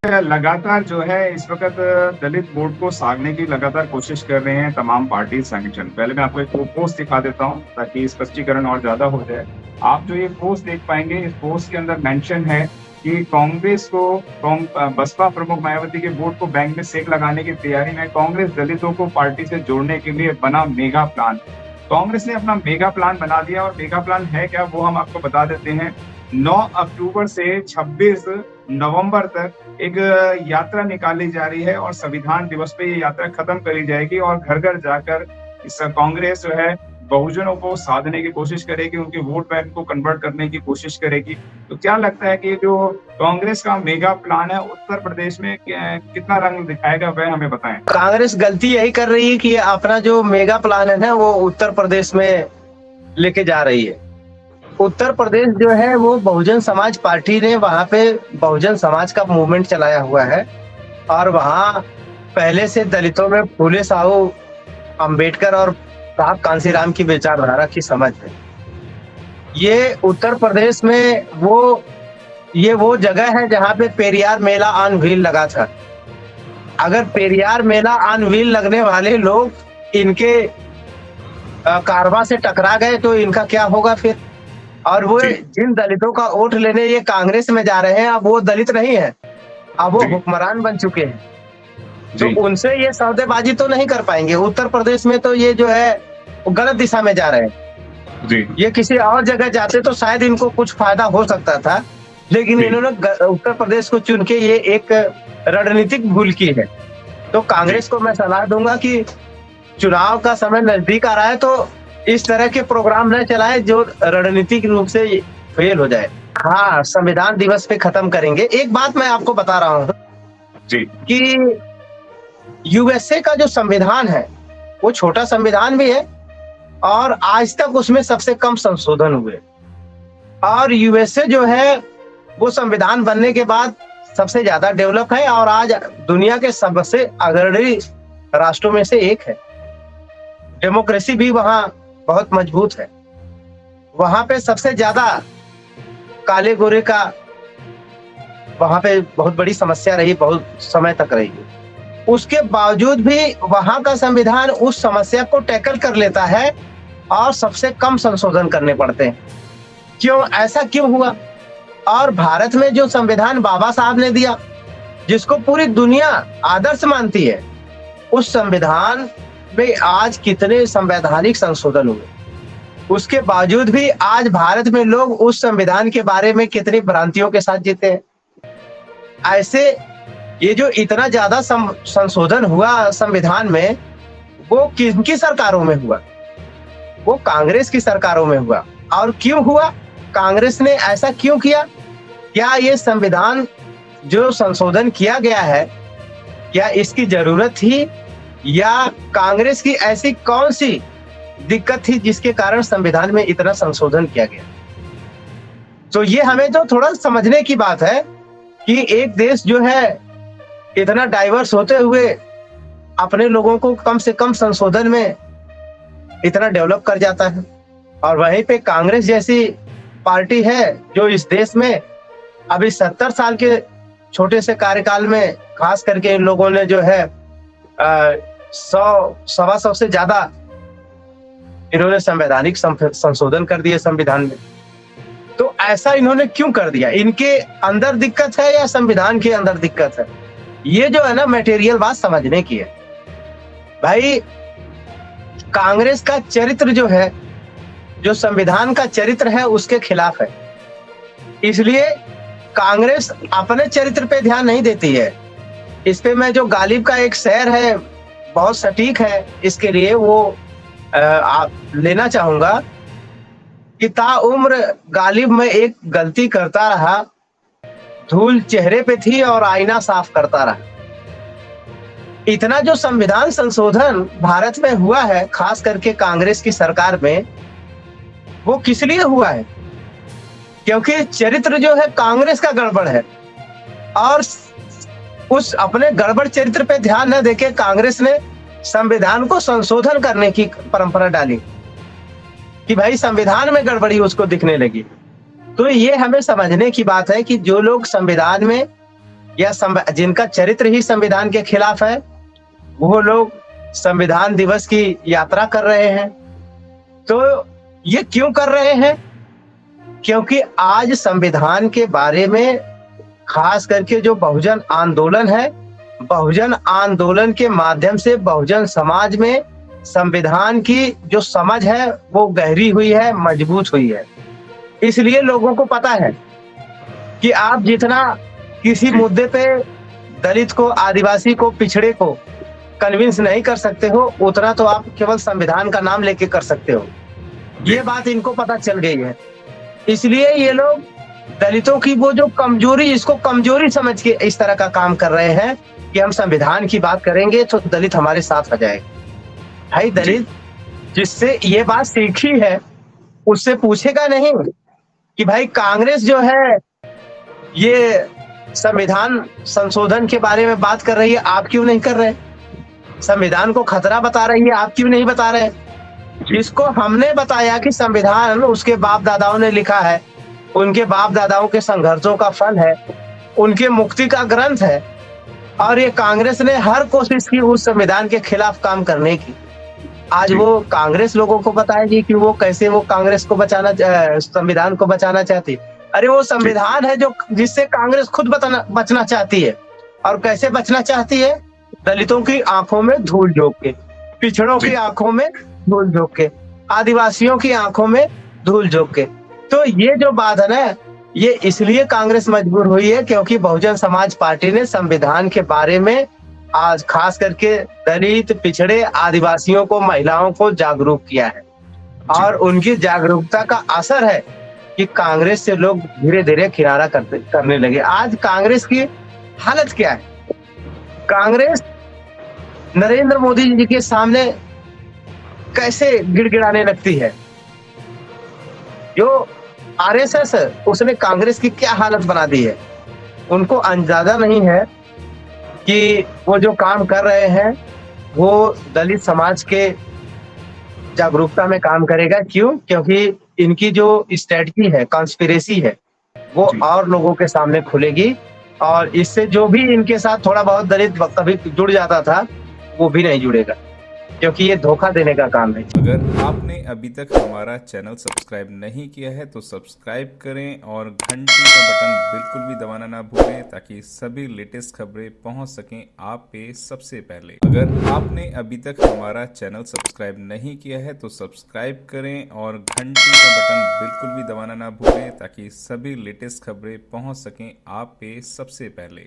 लगातार जो है इस वक्त दलित वोट को साधने की लगातार कोशिश कर रहे हैं तमाम पार्टी संगठन। पहले मैं आपको एक पोस्ट दिखा देता हूं ताकि स्पष्टीकरण और ज्यादा हो जाए। आप जो ये पोस्ट देख पाएंगे, इस पोस्ट के अंदर मेंशन है कि कांग्रेस को बसपा प्रमुख मायावती के वोट को बैंक में सेक लगाने की तैयारी में कांग्रेस दलितों को पार्टी से जोड़ने के लिए बना मेगा प्लान। कांग्रेस ने अपना मेगा प्लान बना दिया और मेगा प्लान है क्या वो हम आपको बता देते हैं। 9 अक्टूबर से 26 नवंबर तक एक यात्रा निकाली जा रही है और संविधान दिवस पे ये यात्रा खत्म करी जाएगी और घर घर जाकर इस कांग्रेस जो है बहुजनों को साधने की कोशिश करेगी, उनके वोट बैंक को कन्वर्ट करने की कोशिश करेगी। तो क्या लगता है कि जो कांग्रेस का मेगा प्लान है उत्तर प्रदेश में कितना रंग दिखाएगा, वह हमें बताएं। कांग्रेस गलती यही कर रही है कि अपना जो मेगा प्लान है ना वो उत्तर प्रदेश में लेके जा रही है। उत्तर प्रदेश जो है वो बहुजन समाज पार्टी ने वहाँ पे बहुजन समाज का मूवमेंट चलाया हुआ है और वहाँ पहले से दलितों में फूले साहू, अंबेडकर और साहब कांसीराम की विचारधारा की समझ है। ये उत्तर प्रदेश में वो जगह है जहाँ पे पेरियार मेला ऑन व्हील लगा था। अगर पेरियार मेला ऑन व्हील लगने वाले लोग इनके कारवां से टकरा गए तो इनका क्या होगा फिर। और वो जिन दलितों का वोट लेने ये कांग्रेस में जा रहे हैं, अब वो दलित नहीं है, अब वो हुक्मरान बन चुके हैं। तो उनसे ये सौदेबाजी तो नहीं कर पाएंगे। उत्तर प्रदेश में तो ये जो है वो गलत दिशा में जा रहे हैं। ये किसी और जगह जाते तो शायद इनको कुछ फायदा हो सकता था, लेकिन इन्होंने उत्तर प्रदेश को चुन के ये एक रणनीतिक भूल की है। तो कांग्रेस को मैं सलाह दूंगा कि चुनाव का समय नजदीक आ रहा है तो इस तरह के प्रोग्राम न चलाए जो रणनीतिक रूप से फेल हो जाए। हाँ, संविधान दिवस पे खत्म करेंगे। एक बात मैं आपको बता रहा हूँ कि यूएसए का जो संविधान है वो छोटा संविधान भी है और आज तक उसमें सबसे कम संशोधन हुए। और यूएसए जो है वो संविधान बनने के बाद सबसे ज्यादा डेवलप है और आज दुनिया के सबसे अग्रणी राष्ट्रों में से एक है। डेमोक्रेसी भी वहाँ बहुत मजबूत है। वहां पे सबसे ज्यादा काले गोरे का वहां पे बहुत बड़ी समस्या रही, बहुत समय तक रही। उसके बावजूद भी वहां का संविधान उस समस्या को टैकल कर लेता है और सबसे कम संशोधन करने पड़ते हैं। क्यों, ऐसा क्यों हुआ? और भारत में जो संविधान बाबा साहब ने दिया, जिसको पूरी दुनिया आदर्श मानती है, उस संविधान में आज कितने संवैधानिक संशोधन हुए, उसके बावजूद भी आज भारत में लोग उस संविधान के बारे में कितनी भ्रांतियों के साथ जीते हैं। ऐसे ये जो इतना ज्यादा संशोधन हुआ संविधान में, वो किनकी सरकारों में हुआ? वो कांग्रेस की सरकारों में हुआ। और क्यों हुआ? कांग्रेस ने ऐसा क्यों किया? क्या ये संविधान जो संशोधन किया गया है, क्या इसकी जरूरत थी, या कांग्रेस की ऐसी कौन सी दिक्कत थी जिसके कारण संविधान में इतना संशोधन किया गया? तो ये हमें तो थोड़ा समझने की बात है कि एक देश जो है इतना डाइवर्स होते हुए अपने लोगों को कम से कम संशोधन में इतना डेवलप कर जाता है, और वहीं पे कांग्रेस जैसी पार्टी है जो इस देश में अभी 70 साल के छोटे से कार्यकाल में खास करके इन लोगों ने जो है 100-125 से ज्यादा इन्होंने संवैधानिक संशोधन कर दिए संविधान में। तो ऐसा इन्होंने क्यों कर दिया? इनके अंदर दिक्कत है या संविधान के अंदर दिक्कत है? ये जो है ना मटेरियल बात समझने की है भाई। कांग्रेस का चरित्र जो है, जो संविधान का चरित्र है, उसके खिलाफ है। इसलिए कांग्रेस अपने चरित्र पे ध्यान नहीं देती है। इस पे मैं जो गालिब का एक शेर है बहुत सटीक है, इसके लिए वो आप लेना चाहूंगा कि ताउम्र गालिब में एक गलती करता रहा, धूल चेहरे पे थी और आईना साफ करता रहा। इतना जो संविधान संशोधन भारत में हुआ है, खास करके कांग्रेस की सरकार में, वो किस लिए हुआ है? क्योंकि चरित्र जो है कांग्रेस का गड़बड़ है, और उस अपने गड़बड़ चरित्र पे ध्यान न देके कांग्रेस ने संविधान को संशोधन करने की परंपरा डाली कि भाई संविधान में गड़बड़ी उसको दिखने लगी। तो ये हमें समझने की बात है कि जो लोग संविधान में या जिनका चरित्र ही संविधान के खिलाफ है, वो लोग संविधान दिवस की यात्रा कर रहे हैं। तो ये क्यों कर रहे हैं? क्योंकि आज संविधान के बारे में खास करके जो बहुजन आंदोलन है, बहुजन आंदोलन के माध्यम से बहुजन समाज में संविधान की जो समझ है वो गहरी हुई है, मजबूत हुई है। इसलिए लोगों को पता है कि आप जितना किसी मुद्दे पे दलित को, आदिवासी को, पिछड़े को कन्विंस नहीं कर सकते हो, उतना तो आप केवल संविधान का नाम लेके कर सकते हो। ये बात इनको पता चल गई है। इसलिए ये लोग दलितों की वो जो कमजोरी, इसको कमजोरी समझ के इस तरह का काम कर रहे हैं कि हम संविधान की बात करेंगे तो दलित हमारे साथ आ जाएगा। भाई दलित जिससे ये बात सीखी है उससे पूछेगा नहीं कि भाई कांग्रेस जो है ये संविधान संशोधन के बारे में बात कर रही है, आप क्यों नहीं कर रहे? संविधान को खतरा बता रही है, आप क्यों नहीं बता रहे? जिसको हमने बताया कि संविधान उसके बाप दादाओं ने लिखा है, उनके बाप दादाओं के संघर्षों का फल है, उनके मुक्ति का ग्रंथ है, और ये कांग्रेस ने हर कोशिश की उस संविधान के खिलाफ काम करने की। आज वो कांग्रेस लोगों को बताएगी कि वो कैसे वो कांग्रेस को बचाना, संविधान को बचाना चाहती। अरे वो संविधान है जो जिससे कांग्रेस खुद बचना चाहती है। और कैसे बचना चाहती है? दलितों की आंखों में धूल झोंक के, पिछड़ों की आंखों में धूल झोंक के, आदिवासियों की आंखों में धूल झोंक के। तो ये जो बात है ना, ये इसलिए कांग्रेस मजबूर हुई है क्योंकि बहुजन समाज पार्टी ने संविधान के बारे में आज खास करके दलित, पिछड़े, आदिवासियों को, महिलाओं को जागरूक किया है। और उनकी जागरूकता का असर है कि कांग्रेस से लोग धीरे धीरे किनारा करने लगे। आज कांग्रेस की हालत क्या है? कांग्रेस नरेंद्र मोदी जी के सामने कैसे गिड़गिड़ाने लगती है। जो आरएसएस है उसने कांग्रेस की क्या हालत बना दी है। उनको अंदाजा नहीं है कि वो जो काम कर रहे हैं वो दलित समाज के जागरूकता में काम करेगा। क्यों? क्योंकि इनकी जो स्ट्रेटजी है, कॉन्स्पिरेसी है, वो और लोगों के सामने खुलेगी। और इससे जो भी इनके साथ थोड़ा बहुत दलित कभी जुड़ जाता था वो भी नहीं जुड़ेगा, क्योंकि ये धोखा देने का काम है। अगर आपने अभी तक हमारा चैनल सब्सक्राइब नहीं किया है तो सब्सक्राइब करें और घंटी का बटन बिल्कुल भी दबाना ना भूलें ताकि सभी लेटेस्ट खबरें पहुंच सकें आप पे सबसे पहले। अगर आपने अभी तक हमारा चैनल सब्सक्राइब नहीं किया है तो सब्सक्राइब करें और घंटी का बटन बिल्कुल भी दबाना ना भूलें ताकि सभी लेटेस्ट खबरें पहुंच सकें आप पे सबसे पहले।